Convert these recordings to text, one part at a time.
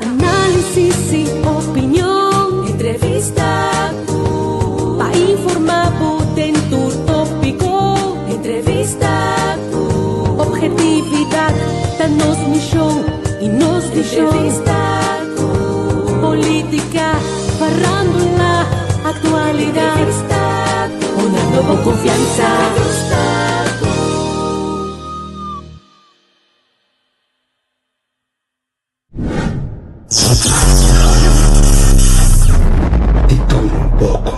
Análisis y opinión, entrevista para informar en tu tópico. Entrevista, objetividad, danos mi show y nos di show. Entrevista, política, farándula, actualidad. Entrevista, una nueva confianza. De todo un poco.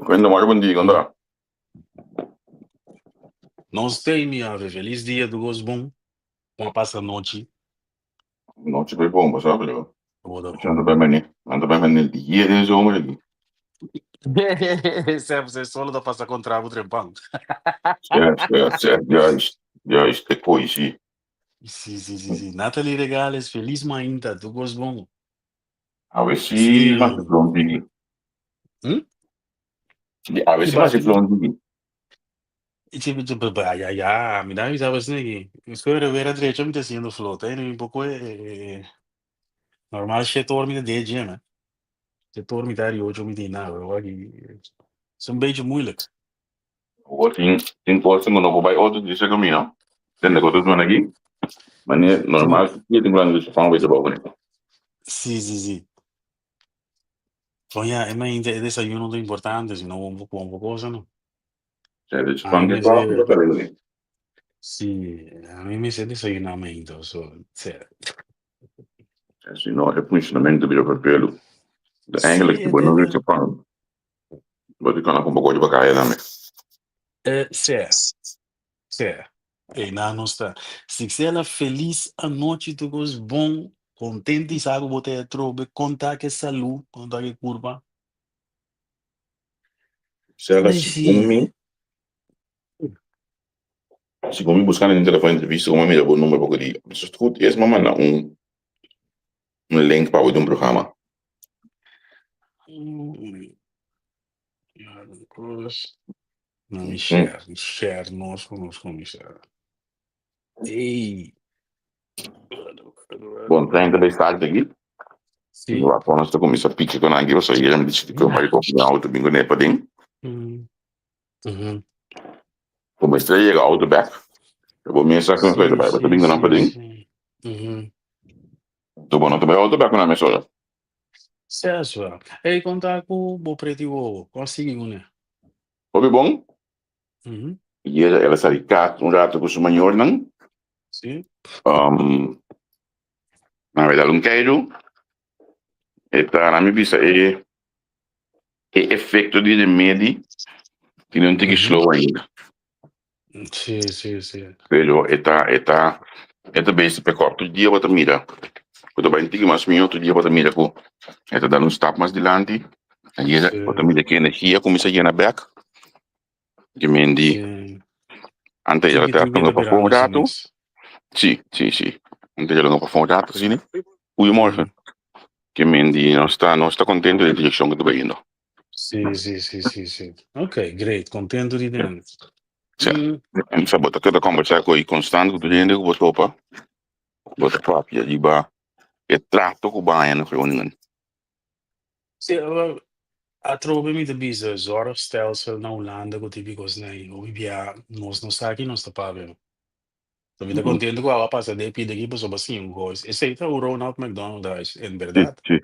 Quando mais bom dia, André. Nós temos, ave, feliz dia do Gosbom. Uma passa a noite. Não te foi bom, mas sabe, eu Boa ando bem, mas dia de zomer aqui. Você só da passa contra o trempão. Certo, já este poesia. Sim. Nathalie Regales, feliz mainta do Gosbom. A ver se nós se flondigi. A ver se nós se flondigi. Tipo, me dá isso assim. Espero ver a direita me descendo flota. Um pouco normal, se dorme de dia, né? Se dorme de hoje, me tem nada. São bem moeilijk. Hoor, in posten we nog voorbij auto die zeggen me, no? Dan de auto van aqui. Maar nee, normaal, je denkt lang dus van weer boven. Sim. Olha, é mais desayuno do importante, senão vamos com coisa, não? Certo, dus van de vraag, dat wil ik niet. Sim, a mim me sente desayunamento, certo. Assim, não, é funcionamento do papel. Eigenlijk, de bono niet van. Wat ik kan ook een beetje bekijken daarmee. Certo. E na nossa, se ela feliz a noite do gosto bom, contente e sabe botar trobe, contar que saúde, contar que curva. Se ela se comigo buscando no telefone entrevista com uma amiga, o número porque digo, mas escuta, esse mamãe não link para o programa. Não me share, nós share. Ei. Bom, tem também estágio aqui. Sim. Lá quando nós começamos a pedir com alguém, você ia me dizer que eu vai comprar auto bingo né para dentro. Comecei a chegar auto back. Eu vou me sacar com ele para bingo não para dentro. Tô bom, não também auto back na minha sola. Certo. Ei, contar com o preto, conseguiu, né? Foi bom? E ela sai cá rato com o senhor não? Sim. Na verdade, um queijo. Eta na minha vista é efeito de remédio que não tem que slow ainda. Sim. Pero eta bem se pecorto o dia para mira. Quando vai ter mais minuto dia para mira com eta dando step mais dilante. Aí para mira que energia começa a ir na back. Que mendi ante ela tá com para fora rato. Sim. Ante ela não para fora rato assim, né? Goedemorgen. Que mendi não está contente da direção que tu vai indo. Sim. Ok, great. Contento de dentro. Certo. E sabe, eu quero conversar com ele constante, com o gente que você topa. Você própria, e ba, é trato com o banho na reunião. Sim, a tropa me devisa, zorgstelsel na Holanda, com típicos, né? O vivia, nós não está aqui, nós está para ver. Então, me está contente com a passa de pida aqui, pessoa assim, um gosto. Esse aí tá o Ronald McDonald, em verdade. Sim.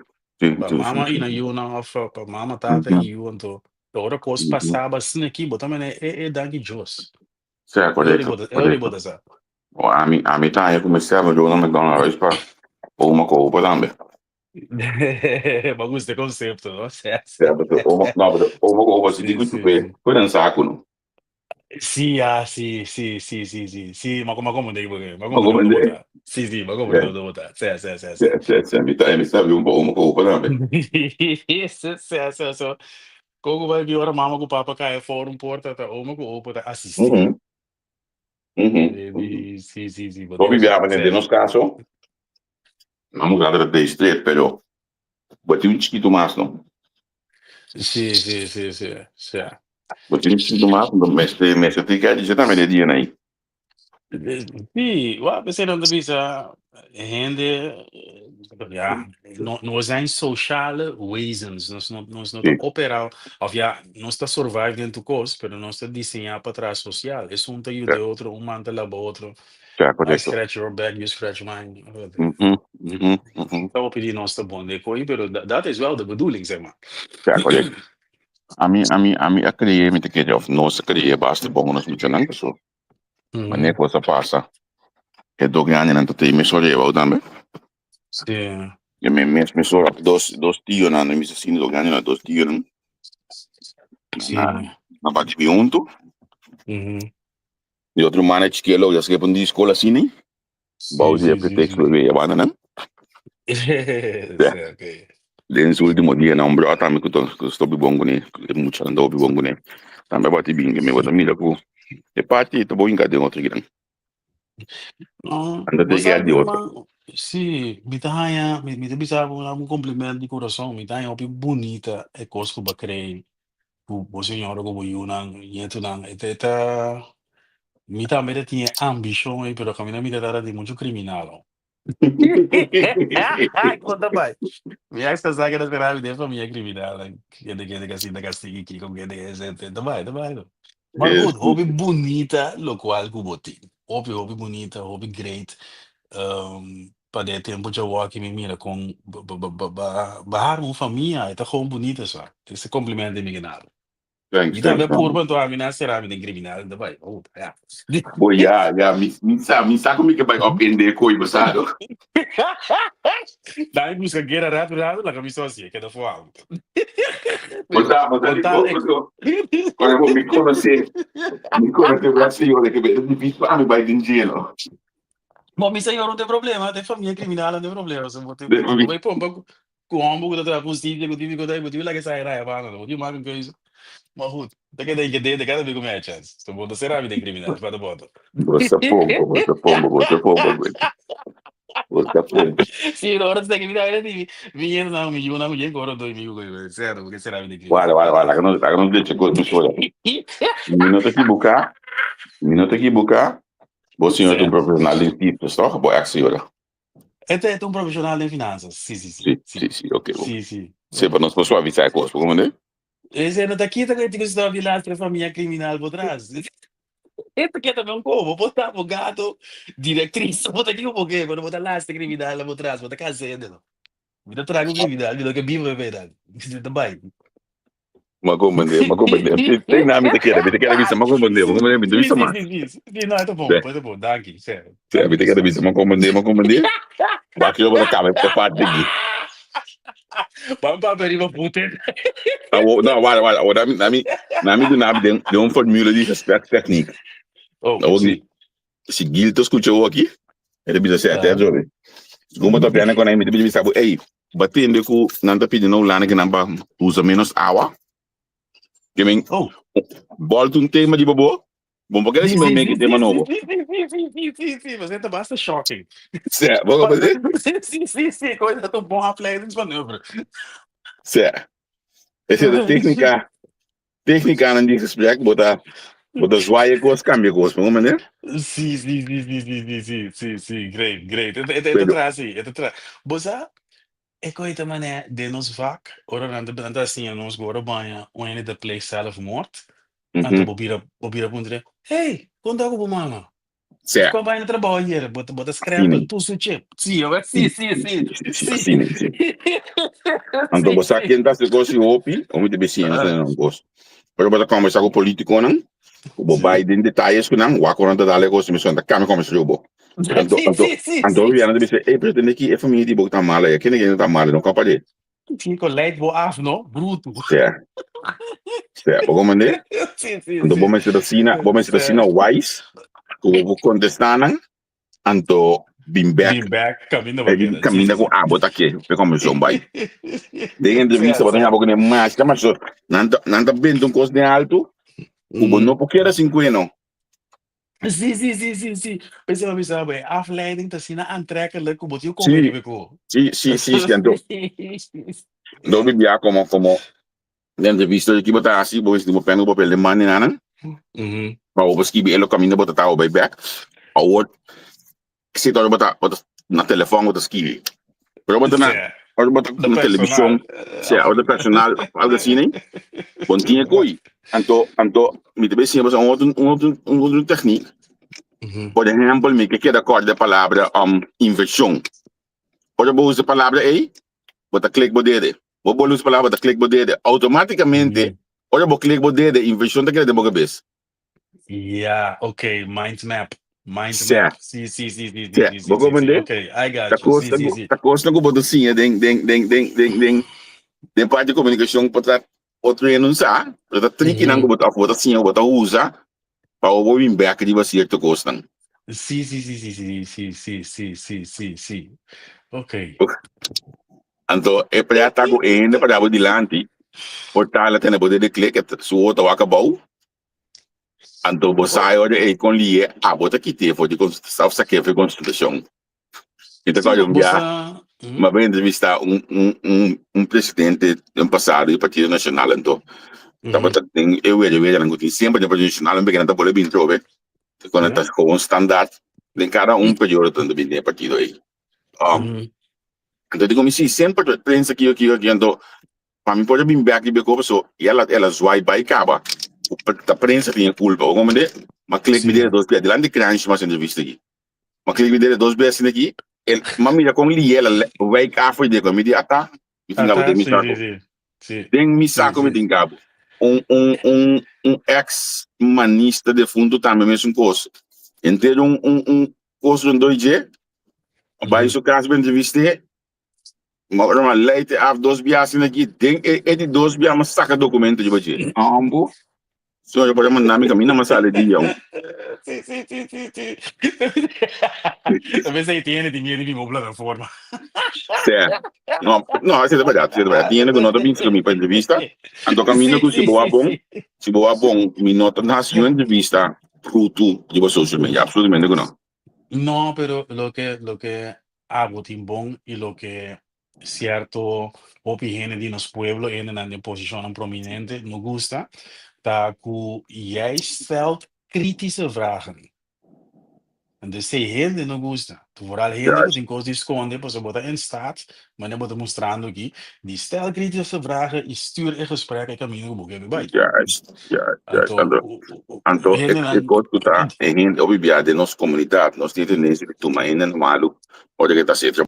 Para mama e na Yuna, para mama tata e Yu, então. Agora coisa passava assim aqui, botar mas é Danny Joss. Certo, correto. Eu botar essa. A mim tá, eu comecei a ver o nome McDonald's para uma coisa também. Bagunça de conceito, não? Certo, uma coisa assim, digo, foi dançar com não. Sim, mas como daí, mas como Como devo daí? botar? Sim, mas como devo botar? Certo. Certo, me sabe uma coisa também. Certo. Como vai vir hora mama com o papa cai fora um porta tá uma com outra assistir. Uhum, uhum. Sim, Eu podemos vivia ser. de nos caso, vamos lá de street, pero bati un chiquito más, ¿no? Sì. Bati un chiquito más, no me se te queda dice también de día ahí. Sì, guarda, se non bisa rende, ja, nós zijn sociale wezens, nós não tá Sí, operar, of ja, nós tá survive dentro do costo, pero nós tá desenhar para trás social. É um tá ya, ajuda outro, um manda lá para outro. ya, I correcto. scratch your back, you scratch mine. Ujú, ujú, ujú, Então, pedir nós tá bom de coi, pero dat is wel de bedoeling, zeg maar. ya, correcto. A creia, me te queria, não se creia, basta bom nos funcionando, so. Mas nem Mhm. coisa passa. É do ganho, não tem me sorrir, eu também. Sì, E me sorrir, dos tios, não, me se sim, do ganho, dos tios, não. sì. Na bate junto. Mhm. E outro mano é que eu já sei para uma escola assim, né? Bauzi é pretexto, Sì. bebê, abana, né? Sì, ok. Nesse último dia, não, bro, também que eu estou bibongo, né? Muito andou bibongo, né? Também bate bem, me bota mira com. E parte, tô bom em cada outro grande. No, Anda de guerra sabe de que outro. man, sì, mi taglia, mi bisa un complimento di coração, mi taglia più bonita e cosco ba crei, bu signora go bu yunang, yetu nang, mi ta mete tinha ambição aí, pero camina mi tara di muito criminal. Conta pai. Mi ex sta saga da sperare di famiglia criminale, che casi da castigi chi con che de gente, vai. Maar goed, hobby bonita, lo qual kuboti. Hobby bonita, hobby great. Para de tempo já walk me mira com bahar uma família, é tá com bonita só. Esse complemento de me ganhar. Thanks, E thanks. também por quanto a mina será me criminal, ainda vai. Oh, é. Boy, yeah, me sabe como é que vai aprender coisa, sabe? Daí busca guerra rápido, la camisa assim, que é da fogo. Mas ali, Contar é. quando eu vou me conhecer Brasil, né, que é difícil para mim, vai dinheiro. Bom, isso aí não tem problema, tem família criminal, não tem problema. Se você Devo vai pôr um pouco com o ombro da possível, que eu tive lá que sai raia, não, não, mais que isso. Mas, tá que daí que dentro, cada vez que me chance. Se você será vida criminal, para botar. você pombo, você pombo. Sim, na hora de que me dá, ele vinha não, me viu, não, me agora dois mil, certo, porque será vida criminal. Olha, que não deixa coisa me chorar. Minuto aqui buscar, você é um Certo. profissional de tipo, só, boa, a senhora. Este é um profissional em finanças. Sim, ok, bom. Sim. Sempre nós podemos suavizar a coisa, como é? Esse não tá aqui, tá que eu estou a virar a família criminal por trás. Esse aqui é também um como, botar gato, diretriz, botar aqui um pouquinho, quando botar lá, essa criminal lá por trás, botar caseta, não. Me dá trago criminal, me dá que viva é verdade. Isso também. Uma companhia. Tem nada, me quer vista, uma companhia, me vista mais. Sim, não, é bom, dá aqui, sério. Me quer vista, uma companhia. Bate eu vou cá, é parte daqui. Vamos para perigo, Putin. Não, olha, na minha do nada, de uma formula de respeito técnico. Oh, sim. Se Gil te escuchou aqui, ele me disse até jovem. Como tá vendo quando me disse, ei, batendo com não tá pedindo lá que não usa menos água. Que vem, volta um tema de bobo. Bom, porque esse mesmo que tema novo. Sim, você tá basta shocking. Certo, vamos fazer? Sim, coisa tão bom a play de manobra. Certo. Essa é a técnica não diz respeito, botar joia com as câmbios, vamos ver? Sim, great. É atrás, sim, é atrás. Bosa, é coisa mané de nos vac, ora não assim, nós agora banha, o ene da play zelfmoord. Anto bobira pundre. Hey, quando eu vou mama? Certo. Quando vai no trabalho, bota scramble, tu suche. Sim. Então você aqui não se gosta de opi, ou muito bem, não gosto. Pero bota conversar com o político não, o Biden detalhes que não, o acordo da lei gosta de me da câmera como se eu vou. Então eu ia dizer, ei, presidente aqui é família de botar mala, é que ninguém tá mal, não capaz. Fico leid vou af, não? Bruto. Certo, vamos ver? Sim. Então vamos ser assim, wise, que eu vou contestar não, então been back. Been back, caminho Ele batida. caminha com a bota aqui, como eu vai. De entrevista, Certo, bota certo. com a máscara, mas não bem um custo de alto, o bom não porque era 50. Sim. Pensava, bem, afleiding te zien aantrekkelijk, como eu Sim, comer com. sim, então, não bebia como de entrevista aqui botar assim, pois tipo pega o papel de mãe nana, para o esquibe ele caminha botar tá o back, a outro se todo botar na telefone botar esquibe. Pero botar De na televisão, personal. se a outra personal algo assim, né? Continha coi. Anto, me deve ser um outro técnico. Por exemplo, me que queda corda a palavra inversão. Pode usar a palavra aí, bota clique no dedo. Vou usar a palavra, bota clique no dedo. Automaticamente, olha vou clique no dedo, inversão tá querendo de boca vez. Yeah, okay, mind map. Mind Certo. map. Sim. Vou compreender? Okay, I got Tá you. Sim. costa que botar assim, den parte de comunicação para outro não sabe. Tá tricky não botar foto assim, botar usa para o vir back de você to costa. Sim. Ok. Então, é para estar com ainda para dar adiante. Portal tem poder de clique, se o outro acabou. Então, você sai olha com lie, bota aqui te foi de construção, saque foi construção. Então, quando eu via, uma vez entrevistar presidente do passado do Partido Nacional, então, tava tem eu não tinha sempre do Partido Nacional, não peguei nada por bem trove, quando tá com um standard, de cada período tanto bem partido aí. Então, digo, me sim, sempre pensa que então, para mim pode vir back de beco, so, e ela vai by caba. A prensa tem culpa, ou como é? Mas clique me dê dois vezes, lá de crunch, mas entrevista aqui. Mas clique me dê dois vezes aqui, mas mira com ele, ela vai cá foi de como me ata, me tinha de me saco. Tem me saco me tinha um ex-manista de fundo também mesmo coisa. Então coisa de 2G, vai isso caso de entrevista, mas leite af dois bias aqui, tem de dois bias mas saca documento de você. Ambo. So, eu podemos mandar caminho mas sale deão. Sim. Talvez aí tenha dinheiro de uma plataforma. Certo. Não, isso é verdade, Tinha que nota bem para entrevista. Então caminho que se boa bom, me nota nasceu entrevista fruto de social media, absolutamente não. No, pero lo que hago timbón y lo que cierto opinión de los pueblos en una posición prominente me gusta, dat jij stelt kritische vragen. En dus se gente não gosta. Vooral gente que tem coisas de esconder, você bota em staat, maar dan bota mostrando aqui, die stel kritische vragen, e stuur in gesprek, ik caminho o boek bij. Juist. Então, Gente gosto tá, gente, obviamente, de nossa comunidade, nós temos tendência de tomar ainda no maluco, pode que está certo.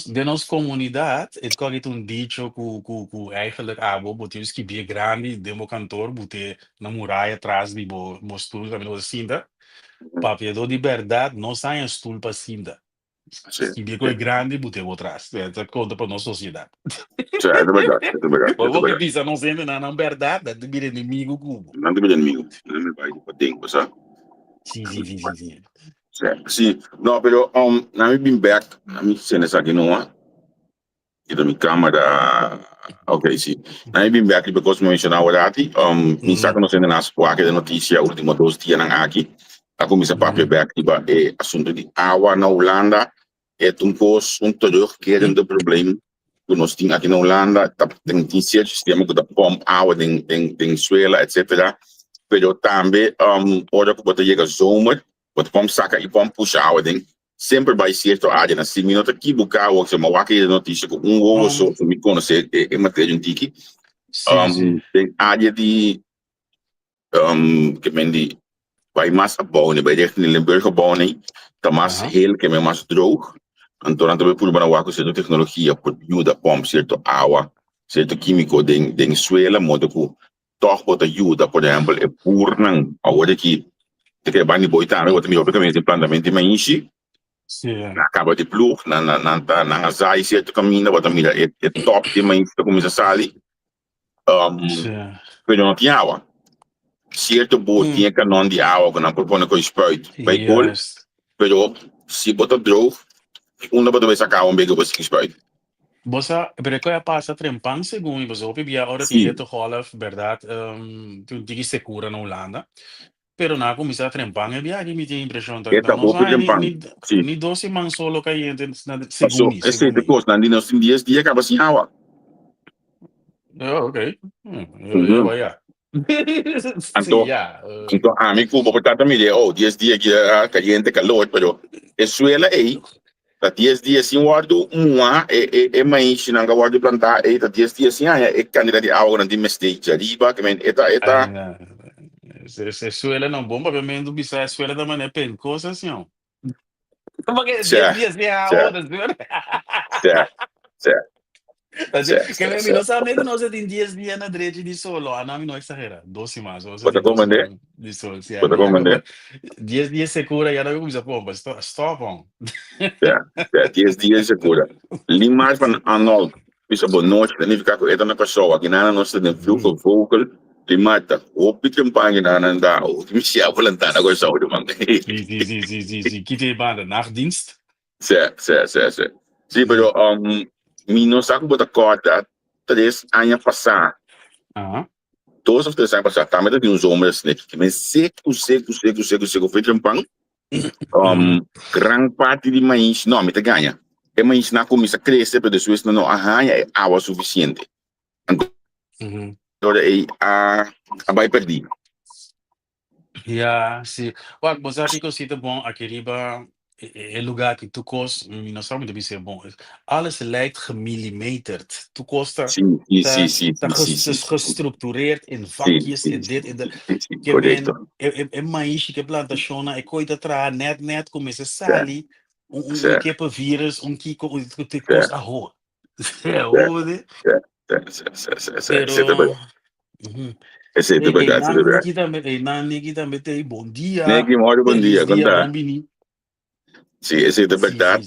de nos comunidade, het kan niet een dicho que eigenlijk abo, bote os que bem grande, demo cantor, bote na muralha atrás de bo stoel, também não cinta, papel de liberdade, não sai em stoel para cinta. Que bem coisa grande, bote o atrás, é conta para nossa sociedade. É verdade. Mas o que pensa, não sente na verdade, de vir inimigo cubo. Não de inimigo, não me vai para tempo, sabe? Sim. Sim, não, pero na me been back, na me cenas aqui não, e da minha câmera, ok, sim. Na me been back because me mencionava dati, me saca não sendo nas placa de notícia, última 2 dias na aqui, a comissão papel back tipo assunto de água na Holanda, é um todo querendo problema que nós temos aqui na Holanda, tem certo sistema que dá pompa água tem suela, etc. Pero também hora que você chega zomer wat pom saca e pom puxa água dentro sempre vai ser a área na 5 minutos aqui buscar o que uma vaca de notícia com ovo só me conhecer é matéria um tique tem área de que mendi vai mais a bom vai direto no Limburgo bom tá mais heel que é mais droog então também por uma vaca certa tecnologia por ajuda pom certo água certo químico den suela modo que toch pode ajuda por exemplo é por não agora que que bani boitano eu também obviamente plantamento mais acaba de ploeg na zai certo caminho wat mira é top de mais que começa a sair pero não tinha água certo boot tinha canon de água que não propõe com spout vai col Pero se botar droog, una bota vai sacar um bega você spuit. Bosa, pero que passa trempang segundo você ouve bia hora que Sim. reto golf, verdade? Tu digi secura na Holanda. Pero na começar trempang é bia que me tem impressão tá. Eta Nós open vai trempang. Sim. ni 12 man solo que aí na So, segundo, esse de costa, não nós tem dias dia acaba assim água. Ok. Eu vai já. Sim, já. Então, a mim cuba por tanto me oh, dias dia que caliente calor, pero suela aí, tá dias dia assim guardo é mais não guardo plantar, tá dias dia assim é candidato de água de mestake riba, que men Ai, se suele não bomba, pelo menos bisa suele da mané pen coisa assim, ó. Porque 10 dias nem a hora, senhor. Certo. Que me não sabe que nós tem 10 dias na direita de solo, a não exagera, 12 mais, ou Bota como mandei? de solo, se Bota como mandei? 10 dias segura, já não começa bomba, stop on. Certo, 10 dias segura. Limar van Arnold, bisa bo noite, nem ficar com eta na pessoa, aqui na nossa tem fluxo vocal, limata, o pitrim pangi na nanda, o misia volantana com saúde, man. Sim, que tem banda, nachtdienst? Certo. Sim, pero, mi não sabe botar corta, 3 anos passar. 2 of 3 anos passar, também tem uns homens, né, que me seco, feito pão. Gran parte de maíz, não, me te ganha. É maíz na começa a crescer, pero depois não arranha água suficiente. Então, vai perder. Ja, sim. Olha, mas aqui que eu sinto bom, aqui riba, é lugar que tu kost, não sabe muito bem se é bom. Alles lijkt gemillimeterd. Tu kosta, Sim. gestructureerd in vakjes, in dit, in de. Correto. É maíz que plantação, é coisa atrás, net, começa a sair, kepa vírus, kiko, que kost arroz. É, ouve? Pero. Esse é verdade. Niki também tem bom dia. Niki, bom dia. Bom bini. Sim, esse é verdade.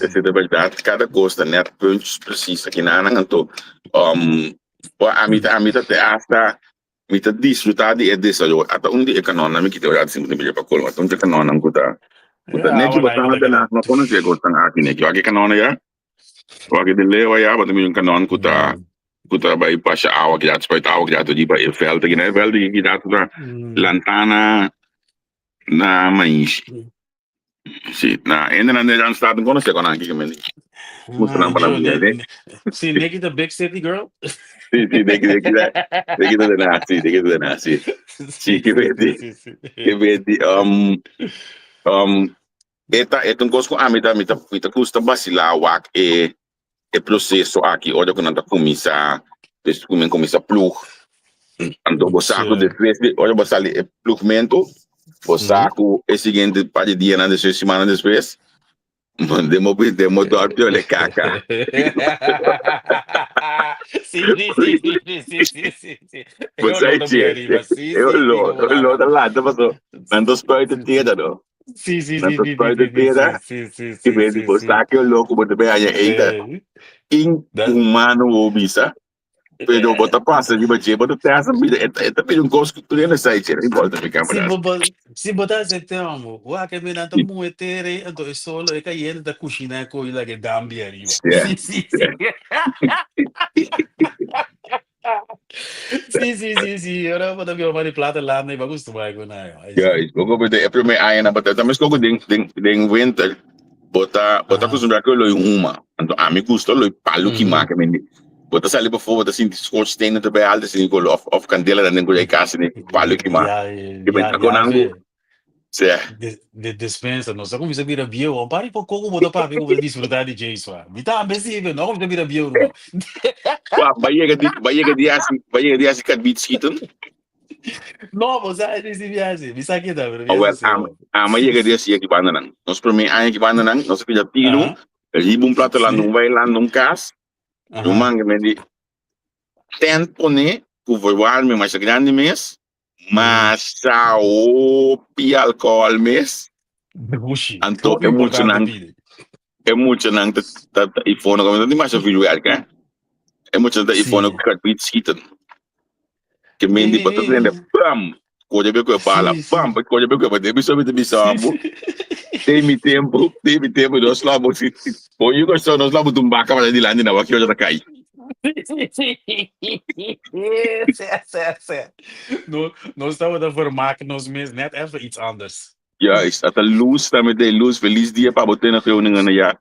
Cada coisa, né? Pontos precisos aqui na Ananto. A mim até hasta me tá desfrutar de dessa jo. Até onde é canon, na me que te olhar assim, me para colma. Então, canon não cuta. Niki botar na não conhece coisa aqui, Niki. Aqui canon já. Aqui de leu já, botar me canon cuta. Kuta by pasha awa kidat spait awa kidat di ba e veld que né veld que kidat da lantana na mais sim na ainda não já está com você com aqui que me mostrando para mim né sim Nikki the big city girl sim Nikki da nasci sim que vedi eta coisa a mim tá custa vacilar o é processo aqui, olha quando anda começa a plug, ando o saco depois, olha o saco é plugmento, o saco é seguinte para dia na dessa semana depois, demo dorme olha caca. Sim. Eu lo lá, tá passou, ando spuit het tida não. Sim. Que vem de postar que o louco bota bem aí ainda inhumano ou bisa pero bota passa de bater bota terra vida é também gosto que tu nem sai tira importa ficar para se botar esse termo o que me nanta muito então é solo é que ele da cozinha com ele que gambia aí sim ora vou dar meu mani plata lá nem bagus tu vai com aí isso vou é primeiro aí na batata mas como den winter bota cozinha que lo uma então a mim custa lo palo que marca me bota sali bijvoorbeeld assim schoorstenen erbij halen dus niet of candela dan denk ik kaas en palo que marca je bent gewoon aan de dispensa não só como você vira bio o pare por como botar para ver como desfrutar de Jason me tá ambecível não como você vira bio não vai que dia se cat beat schieten não você é desse viagem me sabe da mas que dia se aqui banana nós para mim aí que banana nós que já tiro ribum prato lá não vai lá num cas no manga me di tempo né que voar me mais grande mês mas o pi alcohol mês então é muito não e fono como não mais ouvido é muito da e fono que cat beat schieten que me di botar dentro pam Coisa bem que eu falo. Sim, Bam, sim. coisa bem que eu falo. Depois sobre o Sim, sabo. sim. Tem tempo, nós lá, você. Ou eu gosto, nós lá, botum baca, mas de lá, na aqui, hoje tá cai. Certo. Nós estamos a vermaken ons mis net even iets anders. Ja, is dat een loes, daarmee de loes, verlies die, pa, boten na reunião, ja.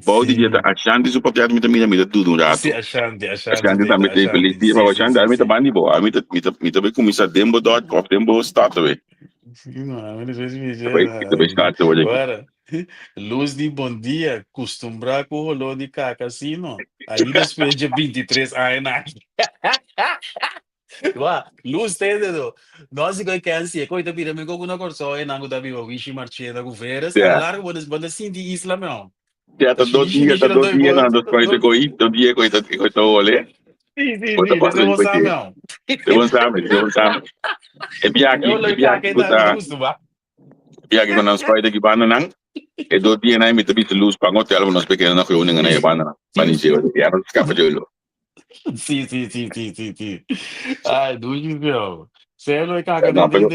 Bouw die, Sim. a chance, zo, papel, met de tudo, Sim, rato. A chance, teta, também, tem feliz Ashanti. dia, pa, Sim, a sim, chance, sim, daarmee, sim. bandi, bo, met comissa, dembo, dot, of dembo, staat, we. Sim, não, eles vezes me Também, staat, hoje aqui. agora, luz de bom dia, costumbrar com o rolô de cá, cassino. Aí depois de 23 anos, luz tem, entendeu? Nós que queremos coisa pira me como na corso e não da viva wishi marche da goveras a Ja, largo banda sim de isla meu. ja, Tá xixi dat gira dood dois die, boas. na, dat kan je te gooi, dat die, ik gooi te olé. Bota, Sim, passa, desse de você gooi, meu. de bom sabe, de bom sabe. Eu lá cá que tá Bota, costuma. biagi, quando nós vai daqui, banda, não. E dood die, na, met de bit loes, pa, hotel, nós pequeno, na reunião, na, banda, banda, ja, dat escapa de olho. Sim. Ai, doe meu. Você não é caga Não, pero,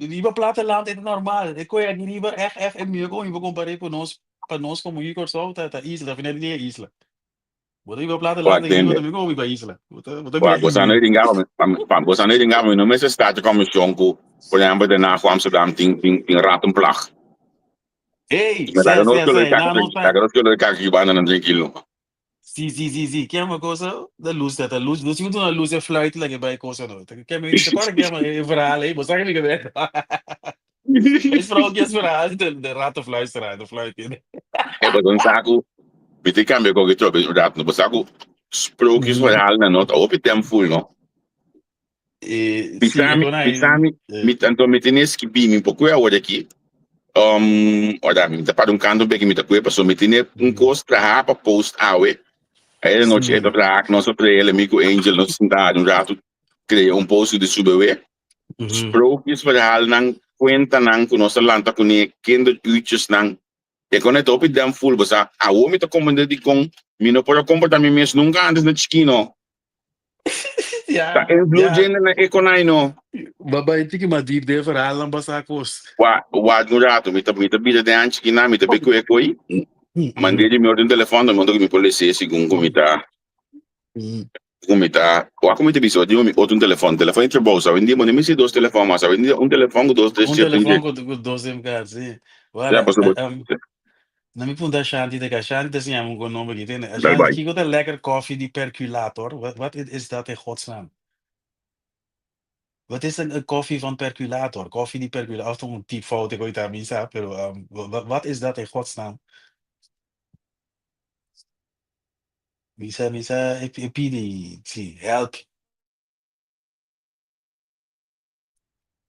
riba platteland is normaal. Ik kon je die riba echt en meer gewoon comparar para nós como ir só tá isla, afinal de isla. Bota riba o platteland e riba atende. também como ir para isla. Bota Wa minha gosano ilha. ringava, gosano ringava, no mes staat de commission ku, por exemplo, de na Amsterdam ting ratum plach. Ei, Me daga no cholo sei, não tá. daga no cholo ka ki bana nan 3 kilo. Sim. Que é uma coisa da luz, tá? Luz, se não a luz é flight lá que vai coisa não. Que é meio de agora que é uma verhaal, aí, você sabe que é. Mas para o que é verhaal, de rato flight. E ba don saku, biti cambio ko gito, be rat no saku. Sprokjes verhaal na not op tem full no. Sim, é quando aí. Bisami mit anto mitines ki bi mi poku ya wada ki. Ora mi ta para un canto be ki mi ta ku pa so mitine un cost pra rapa post awe. Aí noite é Sim. pra nosso pra ele amigo Angel no sentado um rato criou um post de subwe. Sprookjes verhaal nang kwenta nang kuno sa lanta kuni kinderuurtjes nang e kon het op dan full basa a o mi to komende di kong mino por comportamento mes nunca antes na chikino ta en blue Ja. gen na ekonai no Babai tiki ma deep de verhaal lang basakos. wa no rato mi ta bida de anchi kina mi ta beku e koi mande di mi ordem telefono mondo che mi polisi segun comita wa comita biso di mi outro telefone entre bolsa vendi mo nem se dois telefones mas vendi um telefone dois três Um chip telefone com 12 MK, sim. já Voilà. passou Na mi punta Ashanti de Ashanti, assim, é um nome aqui, tem. bye Ashanti, bye kiko de lekker koffie, die perculator. Wat is dat in godsnaam? Wat is een koffie van perculator? Koffie die perculator, of een typfout, ik weet daar niet, pero wat is dat in godsnaam? Misa, epidi, sim, help.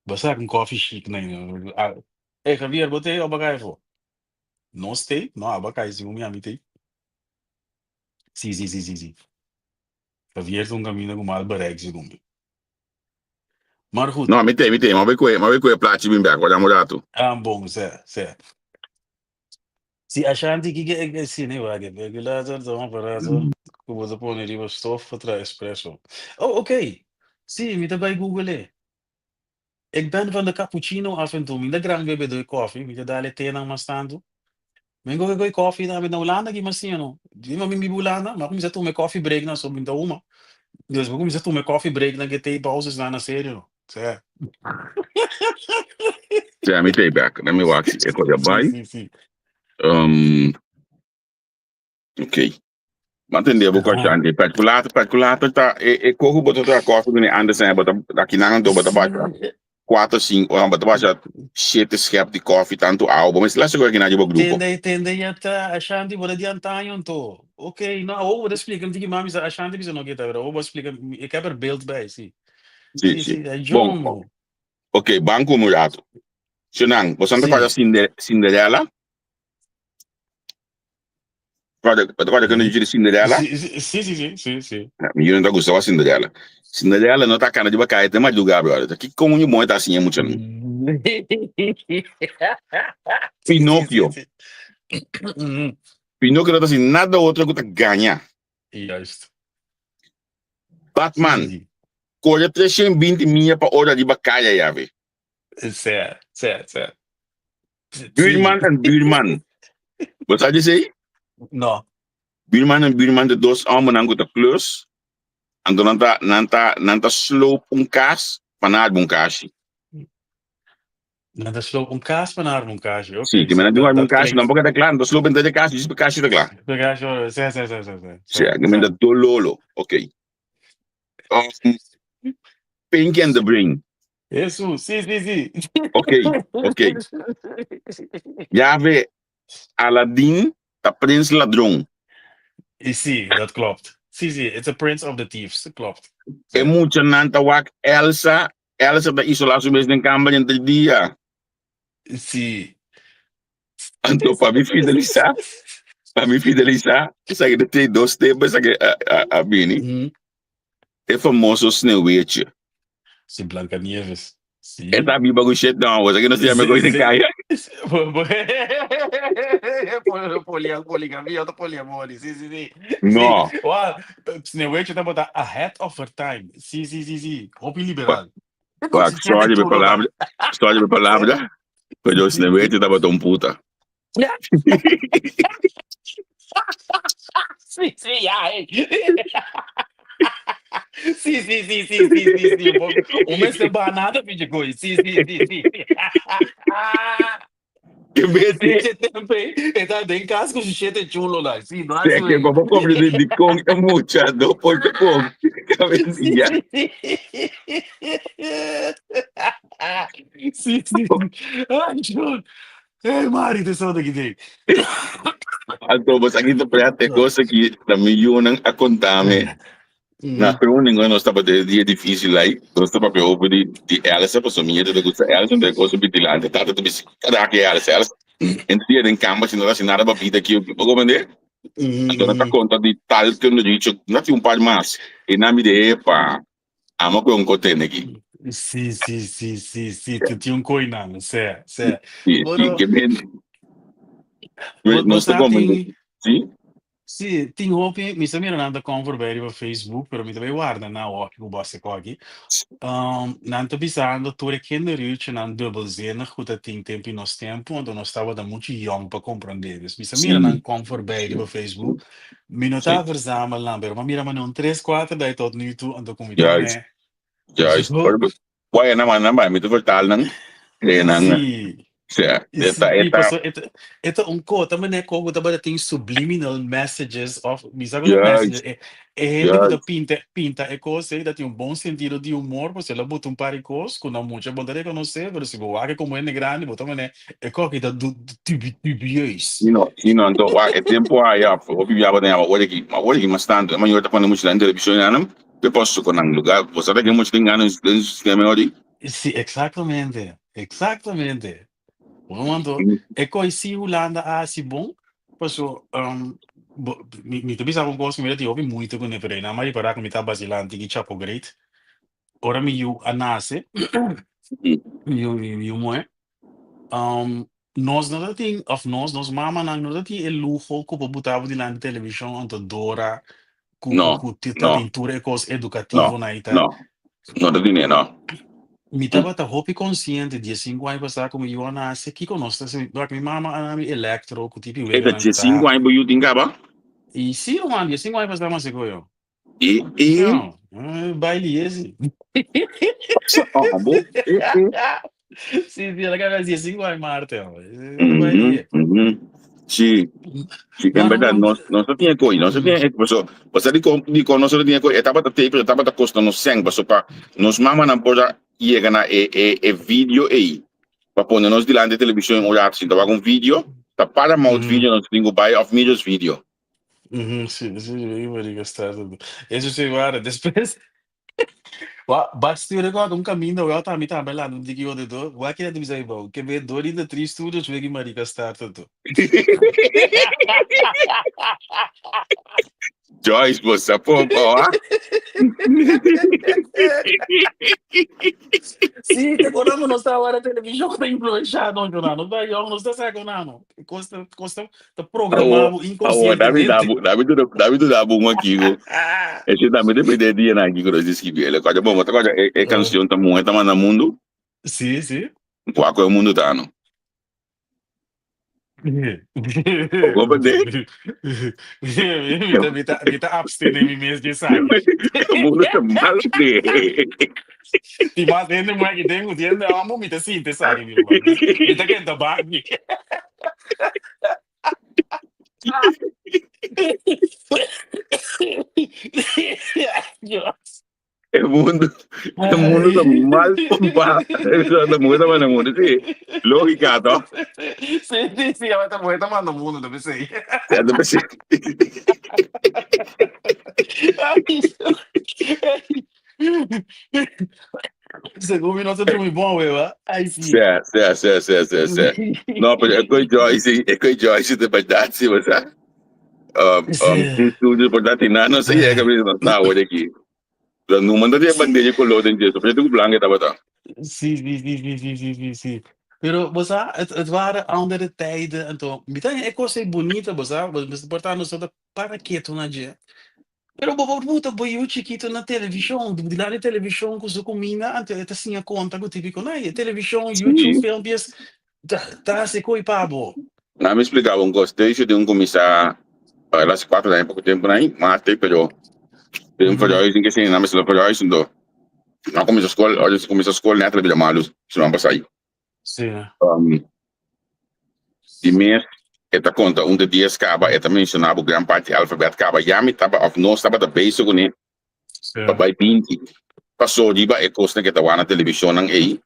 Basta een koffie chic, nee. Hey, Javier, botei o bagay. No stay? No, abacai, sim, minha amiga. Sim. Javier tem um caminho com mal bareg, segundo. Maar goed, no mi te ma be ko placi bim back guarda morato bom, Zé. Se Ashanti que sim, né, vaga, regulator, então, aparato, que você põe ali o stof para espresso. Oh, oké. Sim, me bij Google. Ik ben van de cappuccino af en toe, minder grang bebe de koffie, me dale thee nang mastando. Mengo ko coffee na na ulana gi masino. Di ma mi bulana, ma kung sa tu may coffee break na so minta uma. Deus, kung sa tu may coffee break na gete pauses na sério. Sé. já mi te back na mi wax e ko bai Sim. ok mantende bu ko chande perculator ta e ko hu boto tra ko ni andersen bota daqui nang do bota baixa 4 5 ou bota baixa 7 schep de koffie tanto albo mas lá chegou aqui na do grupo Tende yata Ashanti wala di antayon to. Oké, nou, oh, dat explica. Não tem mami sa Ashanti bisa no kita, pero oh, explica. Ik heb er beeld bij, zie. sim bom John. ok banco murato Senang, você não faz Cinderela? Pode quando eu digo Cinderela? Sim. Eu não gosto de Cinderela. Cinderela não tá cara de bacana, tem mais lugar, brother. Que como um monte assim é muito. Pinóquio. Pinóquio não tá assim nada outro que tá ganha. Juist. Batman. Sim. Corre 320 milha per hora di baccaia, ja, we. Certo. Buurman en buurman. Wat zou je zeggen? No. Buurman en buurman, de dos allemaal aan de klus. En dan nanta sloop kaas, vanuit een kaasje. Nada sloop kaas van haar kaasje. Oké, Sim, que me não é kaasje, dan pode claro, dan sloop de kaasje, dus kaasje de klaar. Sim. Ja, que me dat dololo. Oké. Pinky and the Brain. Jesus, sim. Oké. Ja, we Aladdin, de prins ladrão. Sim, dat klopt. Sim, it's a prince of the thieves, dat klopt. E mucha nanta wak Elsa da isolatie mesmo em câmara entre dia. Sim. Então, para me fidelizar, sei que tem dois tempos aqui a Bini. É famoso Sneeuwwitje. Sim, Blanca Nieves. Sim. É da Biba go shit down, was aqui não sei a coisa em caia. Poligamia ou poliamor, sim. No. Wow, Sneeuwwitje tá botar ahead of her time. Sim. Hobby liberal. Sorry de palavra. Mas o Sneeuwwitje tá botando puta. Sim, ai. Sim. O mês de banana, filho de coisa. Sim. Que bete. Sim, também. Então, tem casco de cheiro chulo lá. Sim, não É que vamos comer de Kong é mucha, do Porto Kong. Cabecinha. Sim. Ai, John. Ei, Mari, tem só daqui dentro. Então, você aqui tá preta coisa que também eu não a contar me. Na pergunta nós estava de dia difícil aí, nós estava para ouvir de Elsa, para sua minha de coisa Elsa, de coisa bitilante, tá tudo bem. Cada que Elsa, entre dia em campo, se não dá nada para vida aqui, o que vou vender. Então não tá conta de tal que eu não disse, não tinha par mais. E na minha ideia para amo com um contene aqui. Sim, tu tinha um coinano, certo. Sim, que bem. Nós estamos sim. Sim, tem roupa, me também não anda conversando no Facebook, pero me também guarda na hora que eu bosse aqui. Não tô pensando, tu é que não rich, não double zena, que tem tempo e nós tempo, onde nós estava da muito young para compreender. Me também não conversando no Facebook, me não tá versando lá, pero mira, mas não 3-4 daí todo no YouTube, ando com Ja, why naman me tu vertaal ng Sim. Esta coisa, mas é como também tem subliminal messages of, me sabe o message, gente que pinta é coisa que tem bom sentido de humor, você ela bota par de coisas, com não muita bondade de conhecer, mas se você como é grande, bota mas é coisa que tá dubious. Então, é tempo aí, o bibia bota olha aqui, mas tanto, mas eu tô falando muito na televisão, não? Eu posso com um lugar, você tá que muito engano no sistema ali? Sim, exatamente. É coisa se Holanda assim bom, posso me tu bisa com gosto me eu muito com neverei na mari para que me tá basilante que chapo great. Ora me you anase, you moe. Nós não tem nós mama não tem el lujo que botava de lá na televisão ante Dora com tintura e coisa educativo na ita. Não tem não. Mi tava ta hopi consciente di 5 anni passati come io anassi, chi conosce se mi mamma anami electro, cu tipi É da 5 anos eu tingava? E sì, man, di 5 anni passati ma seco io. E No, baili esse. bom. Sì, la gara di 5 anni Marte. Baili. Sim, é verdade, nós não tinha coisa, nós não tinha, você diz nós não tinha coisa, estava a custa no 100, para nós mama não pode chegar na vídeo aí, para pôr nós diante da televisão olhar assim, tava com vídeo, tá para mouth vídeo, nós temos que buy of medios vídeo. Sì, io mi ricostato. E se guarda, depois basta eu recordo caminho, eu tá me tá bela, não digo eu de dor, o que é de dizer bom, que ver dor ainda triste tudo, eu que marica estar tudo. Joyce, você pô, ó. Sì, te guardando non stava a televisão da influenciado, Jonano. Daí, eu não está saconando. Costa, te Awo, programamos awo, inconscientemente. dami tu dabo uma kigo. Esse dami depende dia na kigo dos esquivi. Ele coja bom, tá coja é Ah, canção tá muito mas no mundo. sì, sì. Qual é o mundo tá no? Como de? Vita abstene mesmo de sangue. O mundo tá mal de. Ti mantendo mais que tem, entende? Amo me te sinte sangue, meu irmão. Me te quenta bagni. O mundo tá mal pompa. Tá muito mas no mundo sim. Lógica, tá? Sì, sì, avete poeta ma non mondo dove sei. Certo, perché Secondo me nossa turma é bom, ué. Ai, sì, sim. sì. No, perché con Joyce di Bagdazzi, ma sa, Sì. in studio portati in anno, sai, è capito, no, vuoi chi? Non manda di bandeja con l'ode in gesso, perché tu blanche da vata. Sim. Pero, bosa, het waren andere tijden en toch. Meteen, ik was bonita, bosa, mas portando só da para quieto na dia. Pero bobo puta boiu chiquito na televisão, de lá de televisão com sua comida, ante eta sinha conta com típico, né? Televisão, YouTube, Sì. filmes, tá se coi pabo. No, mi spiegavo un costeggio di un commissario, la si quattro da poco tempo, ma te però, per un fagiolo, in che senso, non mi sono fagiolo, no, come sa scuola, ne ha tre malu, sono passai. Sim. Die meer, eta conta, de dias acaba, eta mencionava gran parte alfabet acaba, já me estava, of não estava da base com ele, papai pinti, passou diba, e costa que estava na televisão ng aí,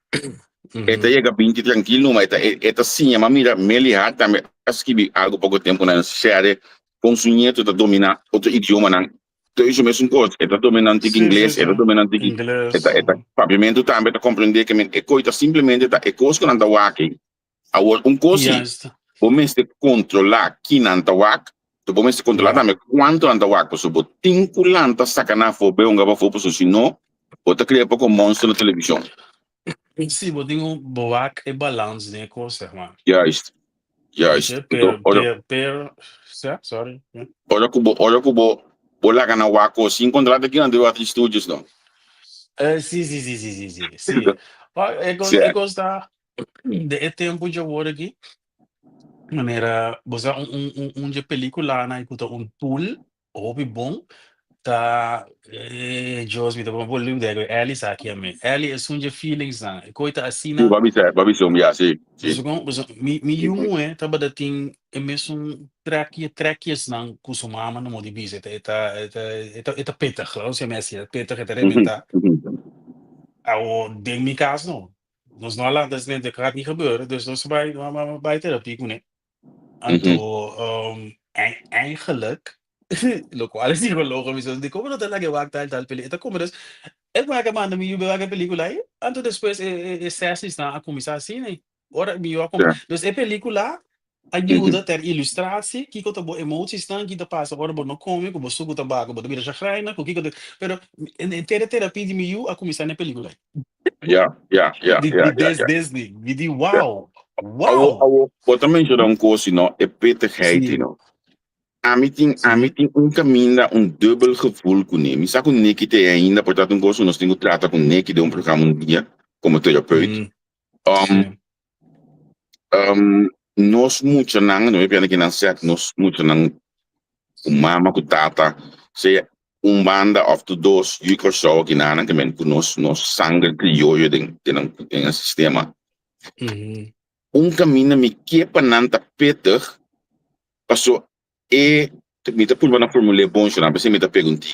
eta chega pinti tranquilo, mas eta sim, mas mira, melihat também, aski algo pouco tempo na série, consumir tu domina outro idioma não, então isso mesmo coisa, eta dominante inglês, eta dominante Inglês. eta papiamento também, eta compreender que é coisa simplesmente eta é coisa que não tá aqui, a coisa Juist. Pomeste controlar quem anta wak, tu pomeste controlar também quanto anta wak, por exemplo, tinkulanta sakana for be unga ba for por senão, bota criar pouco monstro na televisão. Sim, vou ter um boa e balance, né, coisa, mano. Juist. Per, sorry. Olha kubo, bola kana wako, sin controlar aqui na deu atri studios não. Sim. Sim. É coisa de tempo de agora aqui. Maneira, você de película na escuta tool, hobby bom, tá, Deus me dá uma boa lembra de Ellie aqui a mim. Ellie é de feelings na, coita assim na, Babi som, ja, sim. você me humo tá bada tem é mesmo traquias não costumava no modo bis, eta peta, claro, se me assim, peta que rebenta, ao de mi caso não. Nós não lá das nem de cara niet gebeuren, dus nós bij therapie, né? Eigenlijk, lo cual es psicólogo, me dice, ¿cómo no te la que va a tal película? ¿Cómo es? Es más que manda mi yo a película aí, antes después se assiste a começar assim, né? Ora, mi yo dus é película ajuda ter ilustratie, que eu boa emoties estão que te passa agora no come, como suco tabaco, boa mira chacraina, que pero em terapia de mi yo a começar na película. Ja. Disney, me di wow. Wat também já um curso, não, é petigheid, não. Amiting caminho dubbel gevoel com ele. Misa com neki te ainda, portanto um curso nós temos trata com neki de programa dia como terapeuta. Nós muito não é pena que não certo, nós muito não mama com tata, se banda of the dois yuko só que não que men com nós sangue crioulo tem sistema. Caminho me que pananta Peter passou me tá pulando na formula bom, já não, me tá perguntando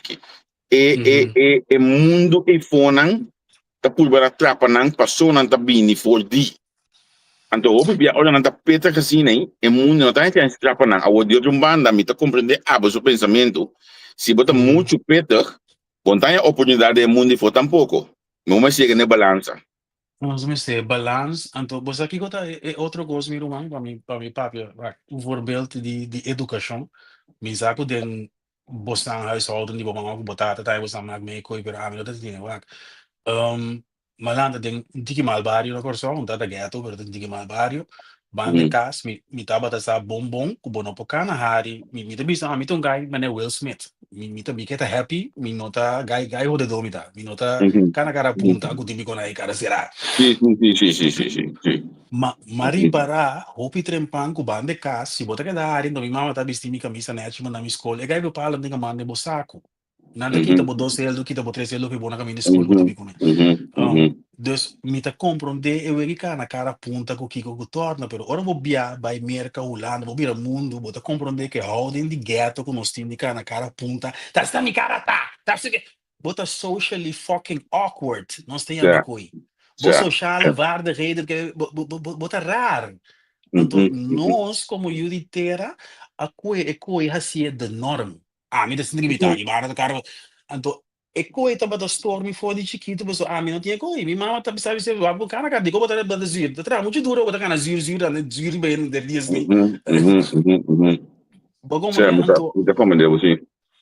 mundo que fonan tá pulando trapa não passou não tá bini for di então o bia olha não tá peta assim né mundo não tá tem trapa não a de outro banda me tá compreender o pensamento se bota muito peta bom tem a oportunidade de mundo for tampouco não chega na balança. Nós me sei balance, então você aqui gota é outro gosto meu irmão para mim papi, um voorbeeld de educação, me saco den bostan huishouden die bang ook botar tá você maak mee kooi per aan dat ding, wak. malanda den tiki mal barrio na corso, un tata ghetto, pero den tiki mal barrio. Bande Mhm. cas, mi tabata sa bonbon, kubono po kana hari, mi tabi sa mi tong guy, mane Will Smith. Mi tabi kita happy, mi nota guy ho de domita, mi nota Mhm. kana cara Mhm. punta, aku tibi ko na ikara sira. Sì. Mari para, hopi trempan ku bande cas, si bota que da no mi mama tabi sti mi camisa net, na mi school, e gai po pala nga mande bo saco. Nada kita bo 2 euro, kita bo 3 euro, que bona caminho de school, ko tabi ko na. Dus mita compreender eu ele na cara punta com kiko ku torna, pero ora vou bia by merca Holanda, vou bira mundo, bota compreender que holding de ghetto com nos tindica na cara punta, tá está mi cara tá se bota socially fucking awkward, nós tem a Certo, coi. Bo certo. sociale vaardigheden que bota rar. Então nós como juditera a coi hasia de norm. Ah, me desse limitar, e bara cara, então e coi tava da storm for de chiquito, mas ah, me não tinha coi, minha mama tá sabe se vai buscar na casa, digo botar banda zir, tá muito duro botar na zir, zir bem de dias ni. Bagom Certo, né, então muita compreendeu, sim.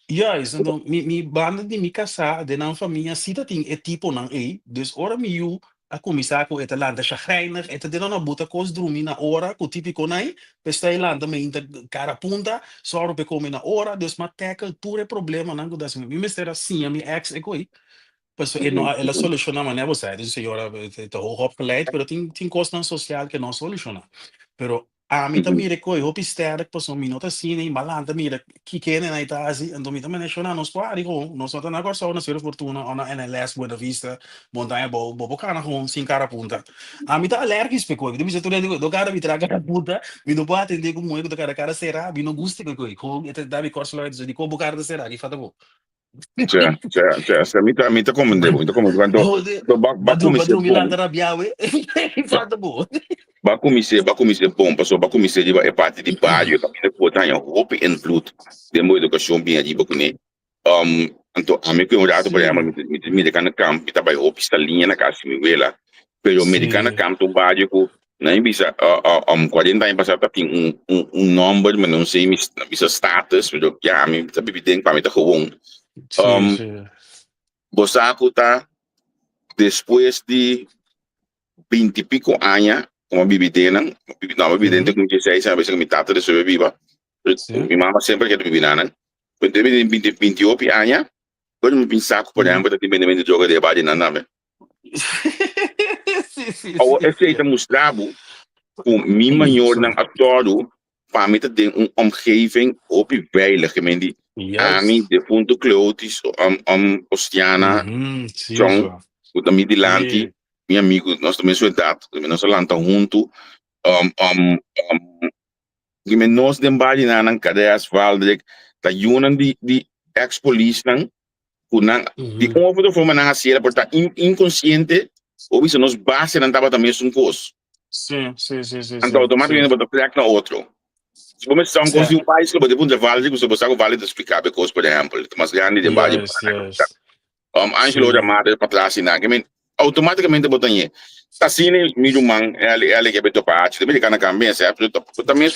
yes, então mi banda de mi casa, de na família sita ting é tipo não é, dus ora mi you a começar com esta landa chagrijnig, esta de na buta cos drumi na hora, com típico nai, pesta landa me inter cara punta, só pe come na hora, dus ma tackle pure problema nango das mi mister assim, a mi ex e coi. Pues ela soluciona maneira você, diz senhora, está hoog opgeleid, pero tem kosten social que não soluciona. Pero a mim também recoi, hopi sterk, pues mi nota assim, em balanta, mira, que querem na Itália, então mi também nation nos pari com, nós não na corsa, na sua fortuna, na NLS, Buena Vista, montanha bobo cana com sem cara punta. A mim tá alérgico pe coi, mi se tu digo, do cara mi traga cara punta, mi não pode atender como eu do cara será, mi não gusta que coi, com eta davi corsa lá diz, como cara de será, que fata bo. Certo. Muita compreendeu, Badru, comecei Badru bom, Milanda Rabiawe, fata bo. comecei bom, passou, comecei de é parte de bairro, para botar em roupa e include, de uma educação bem ali, porque então, a mim que eu já por exemplo, me de cana campo, me trabalho roupa está linha na casa, me vê lá, pero me de cana campo, do bairro, na bisa 40 anos passado tem número, mas não sei, bisa status, pero já, me tá bebendo para me tá gewoon. Sim. Bosaco tá depois de 20 e pico anos, como bebida, não, bebida com 16 anos, que me tata de sobreviva. Minha mãe sempre quer beber, né? Quando eu tenho 28 anos, quando eu pensar, por exemplo, que eu tenho jogo de base na nave. Ou esse aí mostrava com minha maior na ator, para mim tem omgeving op veilig, que me a mim de ponto clotis, Ostiana, John, o da Midilante, meu amigo, nós também sua idade, nós lanta junto, que me nós de base na cadeias Valdrek, da yunan de ex-police nang, kunang, de outra forma na hacienda, porque inconsciente, ou isso nos base não tava também um curso. Sim. Então, automaticamente, você track na outro. Se você está um curso de um país, você pode vale, você pode vale de explicar, porque, por exemplo, mas grande de base, Angelo da Mata para trás, automaticamente, você tem assim, milho man, ela que beto parte, também que na caminha, certo? Também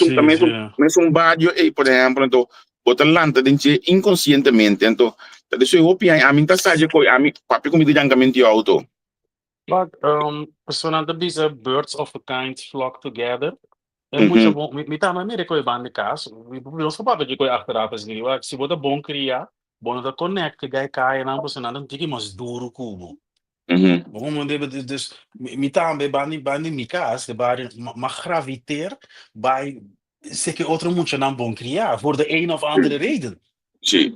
um barrio, por exemplo, então, botar lanta dentro inconscientemente, então, isso é opinião, a mim tá saindo com a mim, papi comida de angamento de auto. But personal bisa birds of a kind flock together. Muito bom. Me tá na mira coi bande caso. Não só para de coi achteraf as niwa. Se bota bom criar, bom da connect gai cai na personal não tiki mas duro cubo. Bom onde dus me tá bande mi cas de bar ma graviteer bij zeker outra muito não bom criar voor de een of andere reden. Sim.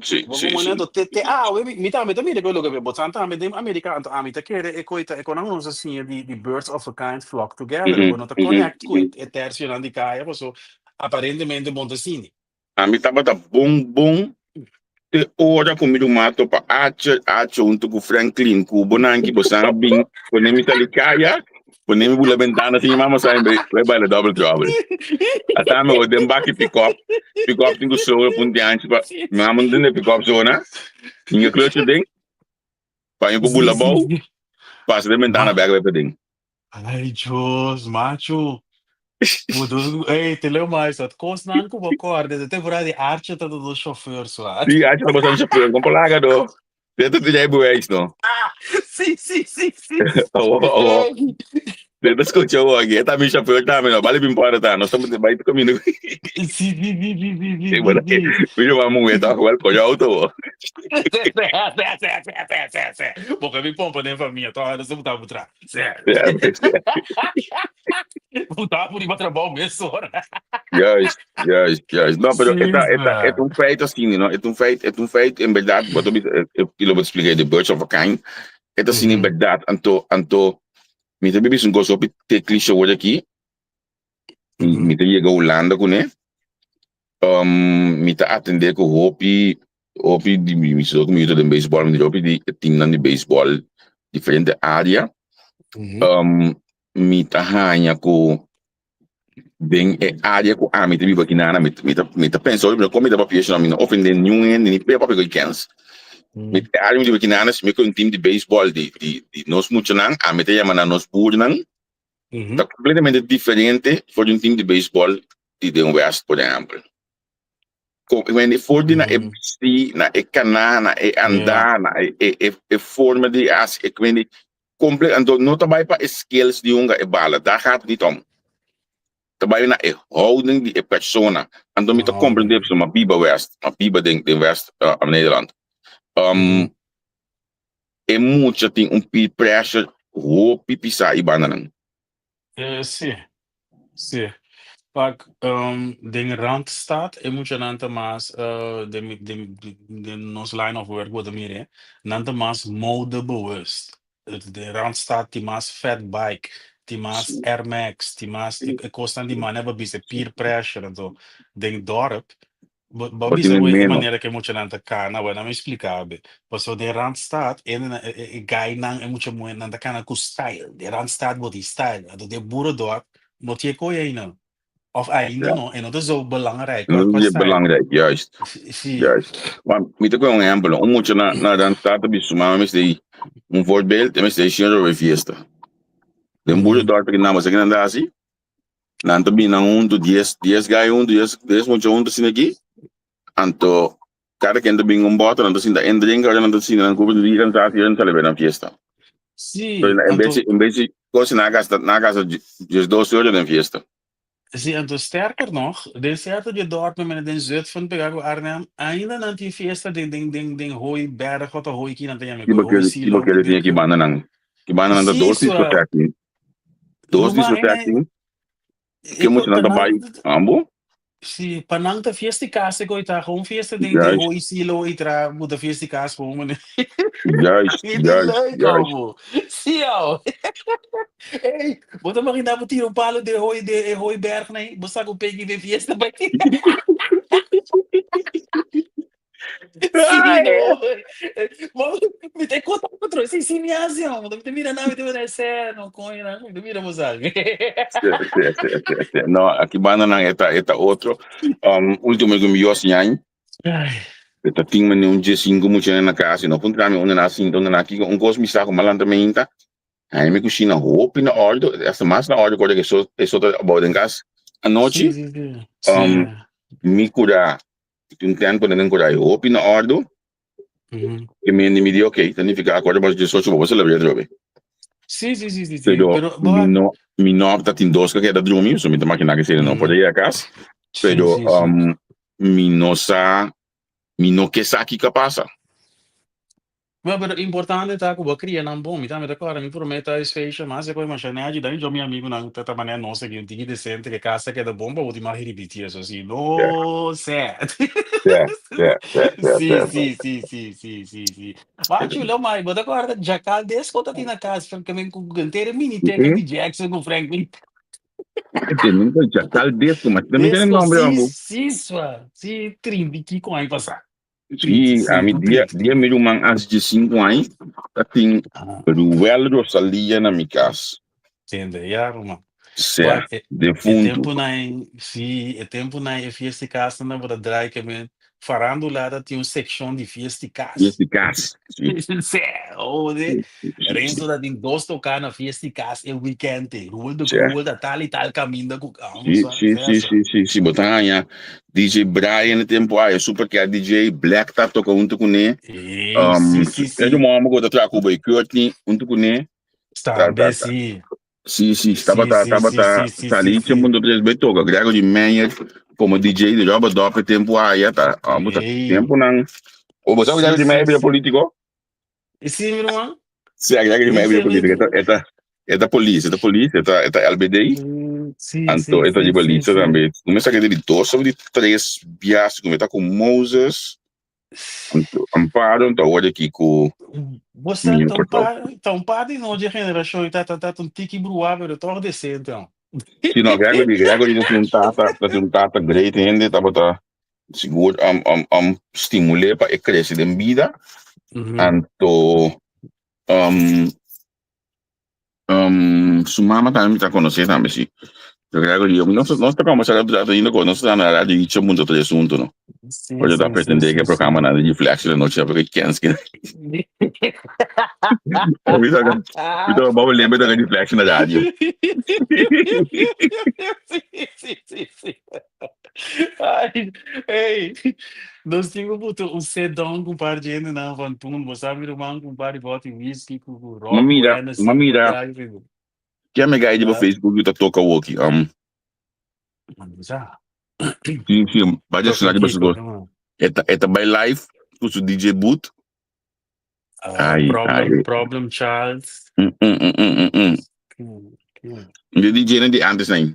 Mi tá também de quello che botan tá de americano a mi tá querer e coita e con uns assim de birds of a kind flock together, quando tá connect com e tercio di caia, posso aparentemente Montesini. A mi tá bom te ora comigo mato pa acha junto com Franklin ku bonanki bosanga bing quando mi tá li caia, quando mi bula ventana assim mama sai vai baila double trouble. Até me o dembaki pick up tem que show ponte antes pa mama não pick up zona. Ninguém clutch ding. Pa eu bula bom. Passa de ventana bag vai peding. Ai, Jos, macho. Ei, te leu mais, at kostnan ko bakorde, te vorrà di arce do chauffeur suat. Sì, arce da bastante chauffeur, con polaga do. Dentro di lei bueis no. Sim. Oh, Depois escutou aqui, tá me chapéu, tá, meu, vale bem para tá, nós estamos de baita comigo. Agora, Sim. me vamos ver, tá, agora pode auto. Porque me pompa dentro da minha, tá? Nós vamos estar por trás. Certo. É, mas, Voltar por ir para trabalho mesmo, ora. yes. Não, pero Sim, é um feito assim, não? É um feito, em verdade, eu vou explicar the birds of a kind, é assim, em verdade, me também um gosto de ter clichê hoje aqui, me também chega a Holanda com né, me tá atender com hopi de me sou como de beisebol, me hopi de time de beisebol diferente área, me tá hanha com bem é área com a me também aqui na me tá pensando como me dá para pensar não ofende nenhum nem para para que cans me área de aqui na me com um time de beisebol de nós muito não a me tá chamando nós por não tá completamente diferente for um time de beisebol de um West, por exemplo. Quando for de na BC, na cana, na andar, na forma de as, quando completo, não trabalha para skills de uma bala, dá rato de tom. Trabalha na houding de persona. Então me tá compreendendo sobre uma piba West, uma piba de West, Nederland. É muito tem peer pressure, roupa pisar e banana. Sim. Pak, den Randstad, moet je nanta mas, de nos line of work wat meer hè, nanta mas mode bewust. De Randstad die mas fat bike, die mas Air Max, die mas ik kost aan die man hebben bij peer pressure en zo. Den dorp, Wat babis in é het uma meno. maneira que moet je nanta kana, wat me explicar be. Paso de Randstad, guy nang moet je moe nanta kana ku style. De Randstad wat die style, de boerendorp, moet je koeien nou. Of ainda não, en dat is ook belangrijk Dat qua is style. belangrijk, juist. Sim. Maar met ook een exempel, moet je naar dan staat bij suma, met een voorbeeld, met de Sierra Riviera. De boeren daar tegen namen zeggen dat ze, dan te binnen een, 10 guy 10 moet je zien aqui, en to cada quem te binnen een boter, en te zien dat een drinker, en te zien dan komen die en staat hier en celebren een fiesta. Sim, Dus een beetje, kost na casa, dus 2 uur een fiesta. sim, então sterker nog, de certo de dorp met den zuid van Pegago Arnhem, ainda não tinha festa den hoi berg wat hoi aqui não tem amigo, hoi silo Kiba tinha que banana da sim, dois discotecas. Dois discotecas. Que muito não trabalha, ambo? sim, panang ta fiesta casa ko ita, kung fiesta den Juist, hoi silo itra, muda fiesta casa ko mo. juist. Hindi leuk allemaal. Zie jou. Hey, bota makita mo tiro palo de hoi berg na basta ko pegi de fiesta ba? Sim, me tem conta outro, sim, me asião, me te mira na me te mira não coin na, me mira mozal. No, aqui banana eta outro. Último que me dio assim, eta ting men um dia 5 muito na casa, não punta me onde nasce, então na aqui um gosto me saco malandramente. Aí me cozinha roupa na ordem, essa massa na ordem que só about em casa. À noite, me cura, um tempo nem cura roupa na ordem. E me diz, ok, então fica agora mas 18 vou celebrar droga. Sim. Pero mi no opta tin dos que era dormir, so mi tama que na que se não pode ir a casa. Pero mi no que sa que passa. Mas importante tá com cria não bom, me tá me declara, me prometa esse fecha, mas é coisa mais chanade, daí já meu amigo não tá maneira nossa que tem decente que casa que é da bomba, vou te mais repetir isso assim, no certo. Sim. Mas chulo mais, mas agora já cá desse conta aqui na casa, francamente com canteira mini teca de Jackson com Franklin. Tem nunca já tal desse, mas também tem nome ambo. Sim, 30 aqui com aí passar. Sim, a mi dia meio man antes de 5 anos, tem Ruel Rosalia na minha casa. Entende, já, mano. Certo, de fundo. É tempo na fiesta casa na para drag que Farandula dat tinha section di fiesticas. Eficaz. Sim, Sé, ode, sim, Renzo sim. dat in dos tocana fiesticas e weekend. Rul de Sim, rul da tal e tal caminho com sim, almoça, sim, sim, certo? sim, sim, sim. Botanha, DJ Brian, tempo aí, super que a DJ Black tá tocando junto com ele. Sì, Um, sì, é de sì. uma amigo que tá com o Courtney, junto com ele. Stambe, sì. Sim, sim, Sì, sì, sì, sì, sì, tá sì, ali, tinha sì. muito três bem toca. Grego de Meyer, como DJ de Roba Dope, tempo aí, tá. Muito Ehi, tempo não. Ou você sabe sì, Grego de sì, Meyer é sì. político? E sì, mio irmão? Sim, Grego de Meyer é político. Infelizmente. É da polícia, é da LBDI. Sì, Anto, sì, é da sì, sì, polícia sì. também. Começa a querer de dois sobre de três viagens, começa com Moses, anto, Amparo, então olha aqui com Você menino Cortol. tão par de não de generação e tá um tique bruável, eu tô descer então. Se não, Grego de um tata great ainda, tá seguro, stimular para crescer em vida. Uhum. Anto, um, sua mama também está conhecendo também, sim. Eu Grego de nós estamos ainda com nós na rádio e tinha muito outro assunto, não? Sim, Pode dar sim, para sim, entender que sim, é programa sim. nada de flash, não tinha porque quem então, vamos lembrar da Reflex na rádio. Sim, sim, sim. Ai, ei, nós tínhamos um sedão com par de gente na Vantum, você sabe, irmão, com par de bota whisky, com rock, com Hennessy, com Mamira, drag, que é mega aí de ah, Facebook que toca o aqui. já, Sim, vai toca deixar de aqui, pessoas. irmão. É by live, com o DJ Boot. Ai. Problem child. Hum, hum, hum, hum, hum, hum. Hum. De DJ não de antes nem.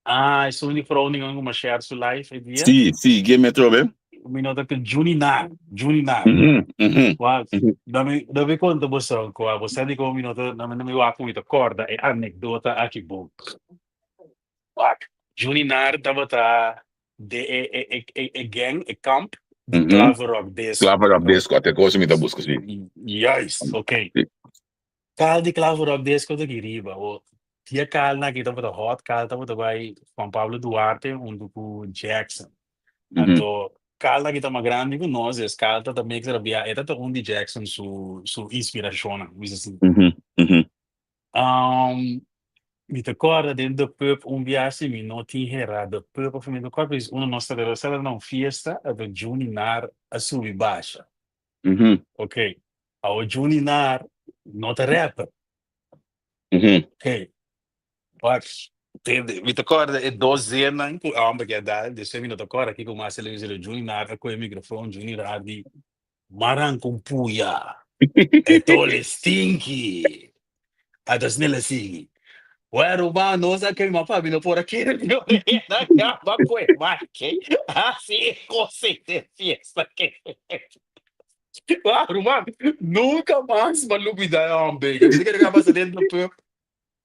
Ah, isso de Froning uma share su live idea. Sim, que metro bem. Mi nota que Juninar. Uhum. Wa dove conta você ko você di ko mi nota na mi wa ko ito corda e anedota aqui bom. Wa Juninar tava tá de gang camp de Uhum. Clavo Rock Disco. Clava up disco, até coisa me dá busca, sim. Yes, okay. Kal di Clavo Rock Disco da Giriba o dia kal na kita tava hot kal tava vai Juan Pablo Duarte junto com Jackson. Uhum. Então, cada que tá mais grande que nós, esse cara tá também que sabia, é tanto um de Jackson su inspiração, mas assim. Uhum. Uhum. Me recorda dentro do pub viagem me não tinha errado, pub para mim do corpo, uma nossa relação não fiesta, a do Juninar a subir baixa, Uhum. ok? A Juninar não tá rapper, Uhum. ok? Mas me recorda é dozena, a ambas que dá, deixa eu me recorda aqui com mais televisão Juninar com o microfone Juninar de Marankumpuya. É tole stinky. A das nela assim. Bueno, mano, sa que ma família por aqui, eu na cama com Mike. Assim, conceito de fiesta que. Claro, mano. Nunca mais malubida a ambega. Você quer acabar dentro do pub?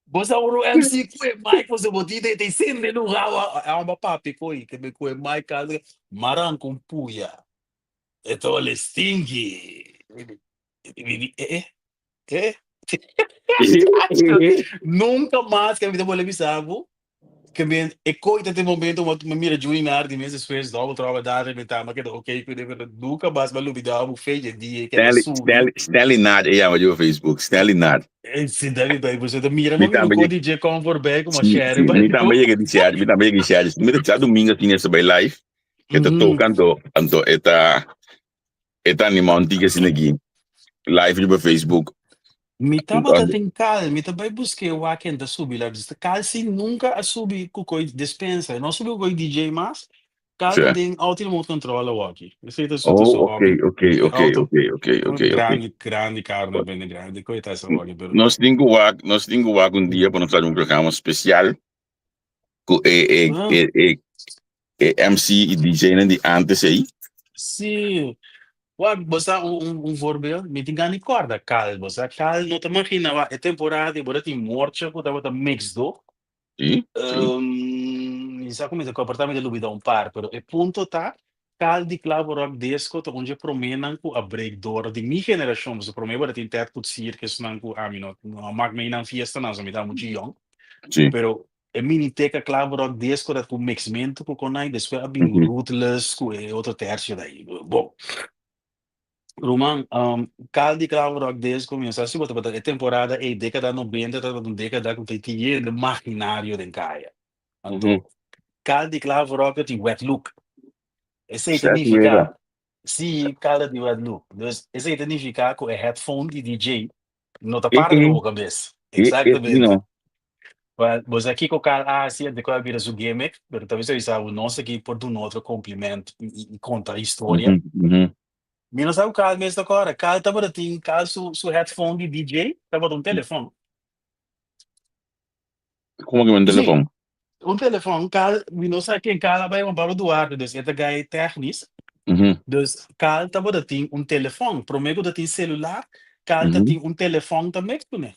Você é o MC com Mike, você botou tem sempre no rau a uma papi coi, que me com Mike casa Marankumpuya. É tole stinky. É? Acho nunca mais que a vida vou levar que me e coita de momento uma me mira Junior de meses fez double trabalhar e tá mas que ok que deve nunca mais vai lutar o feio dia que é subir Stanley Nard, é, o Facebook, Stanley Nard. se deve bem você tá mira Me mas mira o também, DJ Comfort Back uma sim, share sim, me também é que se me tá domingo assim essa by live, que tá uhum tocando, anto eta animal antiga assim aqui, live no Facebook. me tava tá Então, tem cal me também busquei o weekend da subir lá disse cal se nunca a subir com coi dispensa não subiu com DJ mas cal tá sim. tem auto remote control o aqui esse é Oh, o hobby auto ok. grande carne, bem grande, coitado essa vaga, pero Nós temos um dia para nós fazer um programa especial com ah, MC e DJ né, de antes aí. sim, wa basta voorbeeld, met die gaan corda, cal, basta cal, não te imagina, wa, é temporada, e bora tem morte, bota mix do, Sim, sim. não sei como é que o apartamento ele dá par, pero é ponto tá, cal de clavo rock disco, to onde promenam com a breakdoor de minha geração, você promete bora tem teto por si, que isso não com a mim não mag me não fiesta não, me dá muito young, Sim. pero E miniteca clavo rock disco dat com mixamento com conai, depois abing rootless com outro terço daí. Bom, Roman, caldi clavo rock disco começa assim, bota a temporada e década 90, tá uma década com tinha de maquinário de caia. Então, caldi clavo rock tem wet look. Esse aí Certo, significa se calda de wet look. Então, esse aí significa que é headphone de DJ não tá para com a cabeça. Exatamente. Mas aqui com o cara, assim, de qual vira o gimmick, mas talvez eu sabe, nosso aqui por um outro complemento e conta a história. Menos o cara mesmo agora, cara tava tem caso su headphone de DJ, tava um telefone. Como que é um telefone? Um telefone, cara, não sabe quem cara vai para o Duarte, dus esse guy técnico. Dus cara tava tem um telefone, prometo que tem celular, cara tem um telefone também, né?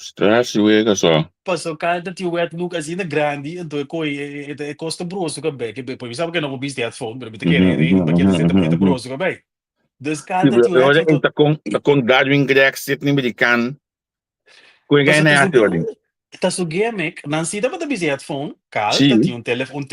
Stress, wega só. Passou cara tem o wet look assim grande, então é custa broso que bem, que depois sabe que não vou vestir headphone, mas que é para que ele senta muito broso que bem. Dus cara tem o headphone. Tá com dado inglês, se não americano. Coisa não é assim. Tá su gimmick, não se dá para vestir headphone, cara tem um telefone.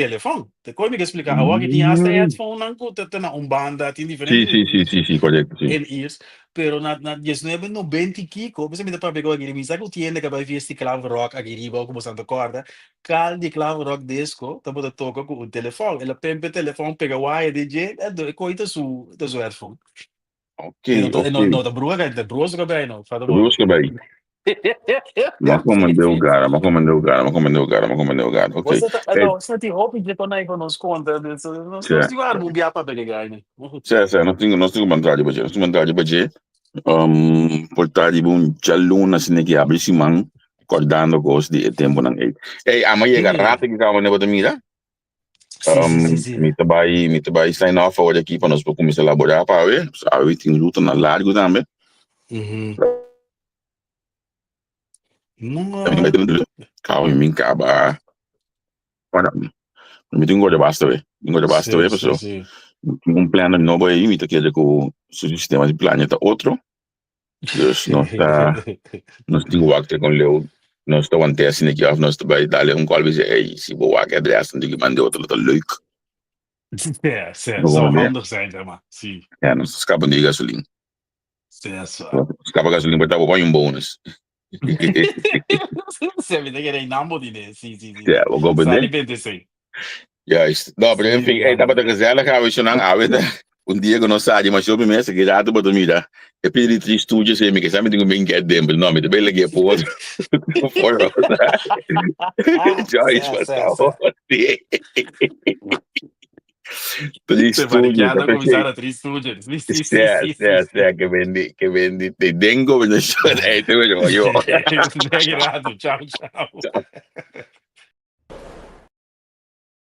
Te como me explicar, agora que tinha esta headphone, não tem na banda, tem diferente. Sim, correto. En ears, pero na yes no é no 20 kiko, você me dá para pegar aqui, me sabe o tienda que vai vestir clave rock aqui riba como Santa Corda, cal de clave rock disco, tá bota toca com o telefone, ela pempe telefone pega wire DJ, é coita su headphone. Ok. No da brua que da brua que bem, não, fala bom. Brusca bem. Mas como deu o cara. Ok. Você tem roupa de quando aí nos conta, não se guarda um biapa para pegar, né? Certo, nós temos vontade de fazer. Portare un giallone se ne che apre si man guardando cose di tempo non è. E amanhã garrata que calma nebo da mira. Sim. Mi tabai sign off hoje aqui para nós começar a elaborar para ver. Sabe, tem luta na largo também. Calma, me acaba. Olha, me tenho que basta ver. Pessoal. Um plano novo aí, me tá querendo com o sistema de planeta outro. Dus nós temos que com Leo, nós estamos assim aqui, nós estamos aí dar um call e dizer, se vou aqui adresse, não tem que mandar outro leuk. Certo, zou handig zijn, zeg maar. Sim. Ja, nós escapamos de gasolina. Certo. Escapa gasolina, mas tá bom bônus. Você me tem que nambo de né? Sim. Ja, vou go Sali 26. Juist. Nou, maar enfim, dat wat gezellig gaan we zo lang houden. Un dia que nós saímos, mas eu me que já tudo mira. Eu pedi 3 estúdios e me que sabe que bem get them, não me bem que por. Joyce passou. 3 estúdios. Você começar a 3 estúdios. Sim, que vendi te dengo, mas não sei, te vejo eu. Tchau.